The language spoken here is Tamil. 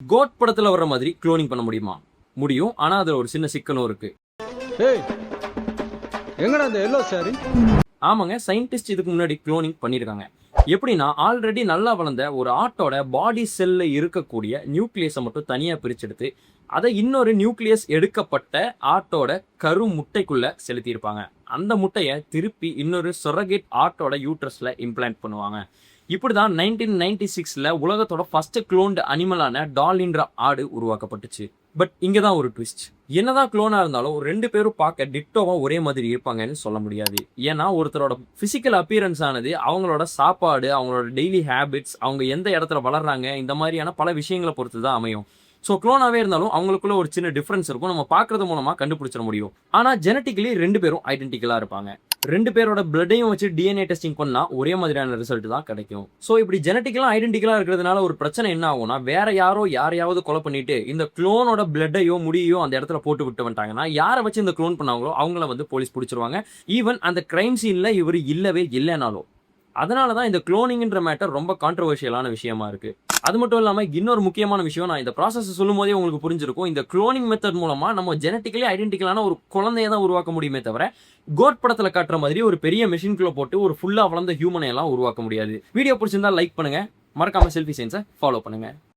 கோட் படத்துல வர்ற மாதிரி க்ளோனிங் பண்ண முடியுமா? முடியும். ஆனா அதுல ஒரு சின்ன சிக்கலும் இருக்கு. ஏய் எங்கடா அந்த எல்லோ சாரி? ஆமாங்க, சயின்டிஸ்ட் இதுக்கு முன்னாடி க்ளோனிங் பண்ணிருக்காங்க. எப்படின்னா, ஆல்ரெடி நல்லா வளர்ந்த ஒரு ஆட்டோட பாடி செல்ல இருக்கக்கூடிய நியூக்ளியஸை மட்டும் தனியா பிரிச்செடுத்து அதை இன்னொரு நியூக்ளியஸ் எடுக்கப்பட்ட ஆட்டோட கரு முட்டைக்குள்ள செலுத்தியிருப்பாங்க. அந்த முட்டையை திருப்பி இன்னொரு சொரகேட் ஆட்டோட யூட்ரஸ்ல இம்ப்ளான்ட் பண்ணுவாங்க. இப்படிதான் 1996ல உலகத்தோட ஃபர்ஸ்ட் க்ளோன்டு அனிமலான டால்ன்ற ஆடு உருவாக்கப்பட்டுச்சு. பட் இங்க தான் ஒரு ட்விஸ்ட். என்னதான் க்ளோனா இருந்தாலும் ரெண்டு பேரும் பார்க்க டிட்டோவா ஒரே மாதிரி இருப்பாங்கன்னு சொல்ல முடியாது. ஏன்னா ஒருத்தரோட பிசிக்கல் அப்பியரன்ஸ் ஆனது அவங்களோட சாப்பாடு, அவங்களோட டெய்லி ஹேபிட்ஸ், அவங்க எந்த இடத்துல வளர்றாங்க, இந்த மாதிரியான பல விஷயங்களை பொறுத்து தான் அமையும். ஸோ க்ளோனாவே இருந்தாலும் அவங்களுக்குள்ள ஒரு சின்ன டிஃபரன்ஸ் இருக்கும். நம்ம பார்க்கறது மூலமா கண்டுபிடிச்சிட முடியும். ஆனா ஜெனட்டிக்கலி ரெண்டு பேரும் ஐடென்டிக்கலா இருப்பாங்க. ரெண்டு பேரோட பிளட்டையும் வச்சு டிஎன்ஏ டெஸ்டிங் பண்ணா ஒரே மாதிரியான ரிசல்ட் தான் கிடைக்கும். ஸோ இப்படி ஜெனட்டிக்கலா ஐடென்டிக்கலா இருக்கிறதுனால ஒரு பிரச்சனை என்ன ஆகும்னா, வேற யாரோ யாரையாவது கொலை பண்ணிட்டு இந்த க்ளோனோட பிளட்டையோ முடியோ அந்த இடத்துல போட்டு விட்டு வந்துட்டாங்கன்னா, யாரை வச்சு இந்த க்ளோன் பண்ணாங்களோ அவங்கள வந்து போலீஸ் பிடிச்சிருவாங்க. ஈவன் அந்த கிரைம் சீன்ல இவர் இல்லவே இல்லைனாலும். அதனால தான் இந்த க்ளோனிங்ன்ற மேட்டர் ரொம்ப கான்ட்ரோவர்ஷியலான விஷயமா இருக்கு. அது மட்டும் இல்லாம இன்னொரு முக்கியமான விஷயம், நான் இந்த ப்ராசஸ் சொல்லும் போதே உங்களுக்கு புரிஞ்சிருக்கும். இந்த க்ளோனிங் மெத்தட் மூலமா நம்ம ஜெனட்டிக்கலி ஐடென்டிக்கலான ஒரு குழந்தையை தான் உருவாக்க முடியுமே தவிர, கோட் படத்துல காட்டுற மாதிரி ஒரு பெரிய மெஷின்குள்ள போட்டு ஒரு ஃபுல்லா வளர்ந்த ஹியூமனை எல்லாம் உருவாக்க முடியாது. வீடியோ பிடிச்சிருந்தா லைக் பண்ணுங்க, மறக்காம செல்ஃபி சயின்ஸை ஃபாலோ பண்ணுங்க.